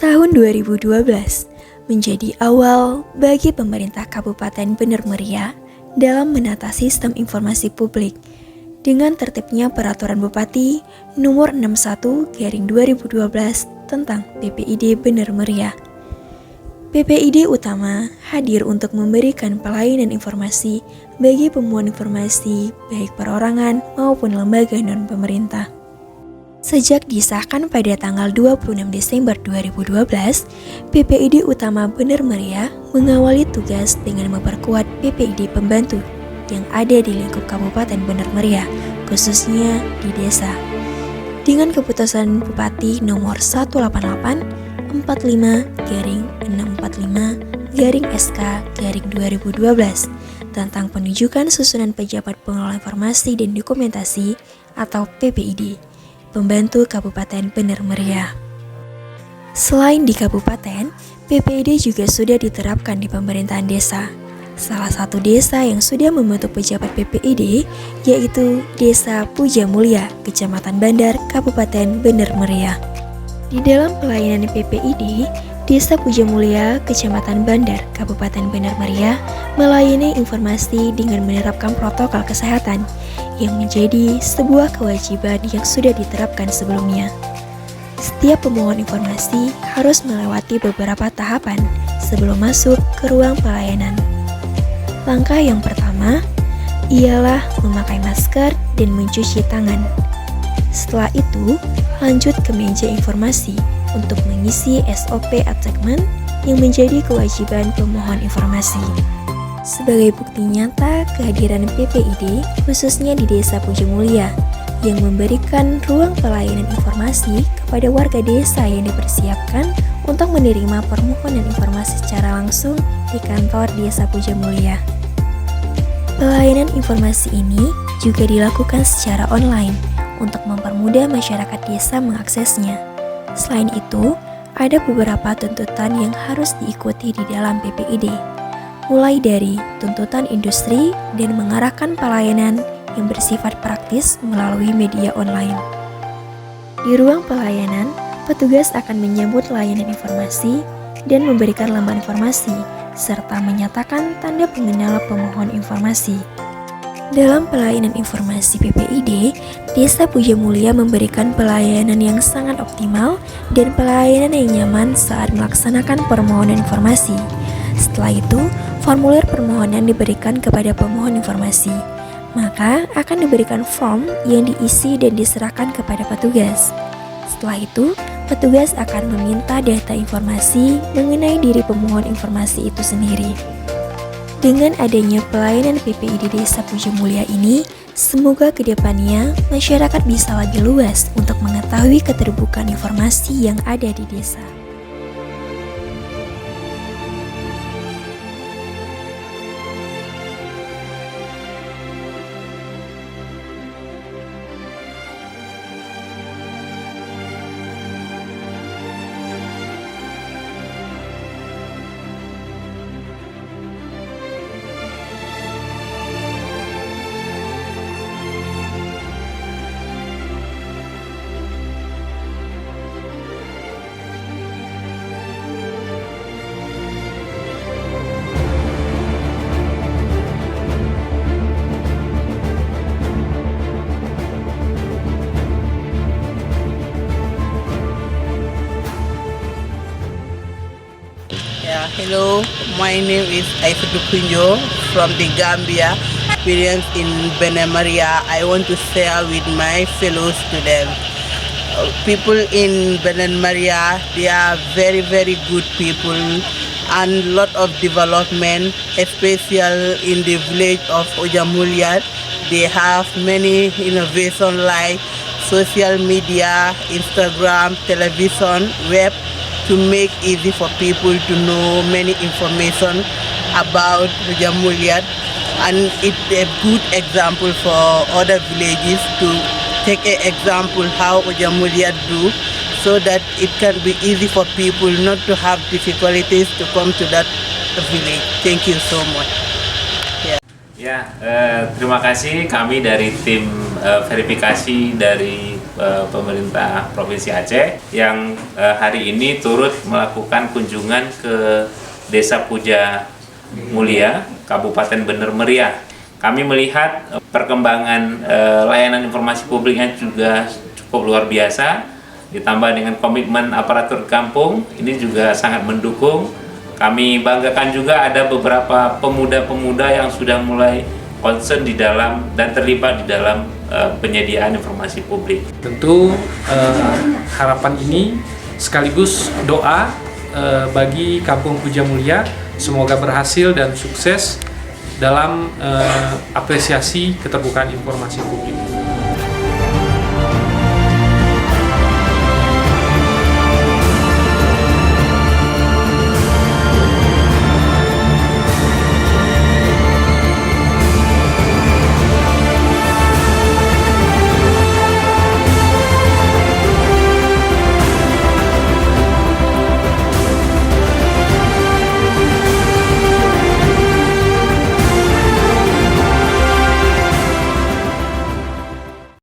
Tahun 2012 menjadi awal bagi pemerintah Kabupaten Bener Meriah dalam menata sistem informasi publik dengan tertibnya Peraturan Bupati Nomor 61/2012 tentang PPID Bener Meriah. PPID utama hadir untuk memberikan pelayanan informasi bagi pemohon informasi baik perorangan maupun lembaga non-pemerintah. Sejak disahkan pada tanggal 26 Desember 2012, PPID utama Bener Meriah mengawali tugas dengan memperkuat PPID pembantu yang ada di lingkup Kabupaten Bener Meriah, khususnya di desa. Dengan keputusan Bupati nomor 188-645-SK-2012 tentang penunjukan susunan pejabat pengelola informasi dan dokumentasi atau PPID pembantu Kabupaten Bener Meriah. Selain di kabupaten, PPID juga sudah diterapkan di pemerintahan desa. Salah satu desa yang sudah membentuk pejabat PPID yaitu Desa Puja Mulia, Kecamatan Bandar, Kabupaten Bener Meriah. Di dalam pelayanan PPID, Desa Puja Mulia, Kecamatan Bandar, Kabupaten Bener Meriah melayani informasi dengan menerapkan protokol kesehatan yang menjadi sebuah kewajiban yang sudah diterapkan sebelumnya. Setiap pemohon informasi harus melewati beberapa tahapan sebelum masuk ke ruang pelayanan. Langkah yang pertama ialah memakai masker dan mencuci tangan. Setelah itu, lanjut ke meja informasi untuk mengisi SOP attachment yang menjadi kewajiban pemohon informasi. Sebagai bukti nyata kehadiran PPID khususnya di Desa Puja Mulia yang memberikan ruang pelayanan informasi kepada warga desa yang dipersiapkan untuk menerima permohonan informasi secara langsung di kantor Desa Puja Mulia. Pelayanan informasi ini juga dilakukan secara online untuk mempermudah masyarakat desa mengaksesnya. Selain itu, ada beberapa tuntutan yang harus diikuti di dalam PPID, mulai dari tuntutan industri dan mengarahkan pelayanan yang bersifat praktis melalui media online. Di ruang pelayanan, petugas akan menyambut layanan informasi dan memberikan lembar informasi, serta menyatakan tanda pengenal pemohon informasi. Dalam pelayanan informasi PPID, Desa Puja Mulia memberikan pelayanan yang sangat optimal dan pelayanan yang nyaman saat melaksanakan permohonan informasi. Setelah itu, formulir permohonan diberikan kepada pemohon informasi. Maka akan diberikan form yang diisi dan diserahkan kepada petugas. Setelah itu, petugas akan meminta data informasi mengenai diri pemohon informasi itu sendiri. Dengan adanya pelayanan PPID Desa Puja Mulia ini, semoga kedepannya masyarakat bisa lebih luas untuk mengetahui keterbukaan informasi yang ada di desa. Hello, my name is Aissatou Kunjo from the Gambia. Experience in Bener Meriah, I want to share with my fellow students. People in Bener Meriah, they are very, very good people and lot of development, especially in the village of Ojamuliat. They have many innovation like social media, Instagram, television, web, to make easy for people to know many information about Ojamuliat, and it's a good example for other villages to take an example how Ojamuliat do, so that it can be easy for people not to have difficulties to come to that village. Thank you so much. Terima kasih kami dari tim verifikasi dari pemerintah Provinsi Aceh yang hari ini turut melakukan kunjungan ke Desa Puja Mulia, Kabupaten Bener Meriah. Kami melihat perkembangan layanan informasi publiknya juga cukup luar biasa, ditambah dengan komitmen aparatur kampung, ini juga sangat mendukung. Kami banggakan juga ada beberapa pemuda-pemuda yang sudah mulai concern di dalam dan terlibat di dalam penyediaan informasi publik. Tentu harapan ini sekaligus doa bagi Kampung Puja Mulia, semoga berhasil dan sukses dalam apresiasi keterbukaan informasi publik.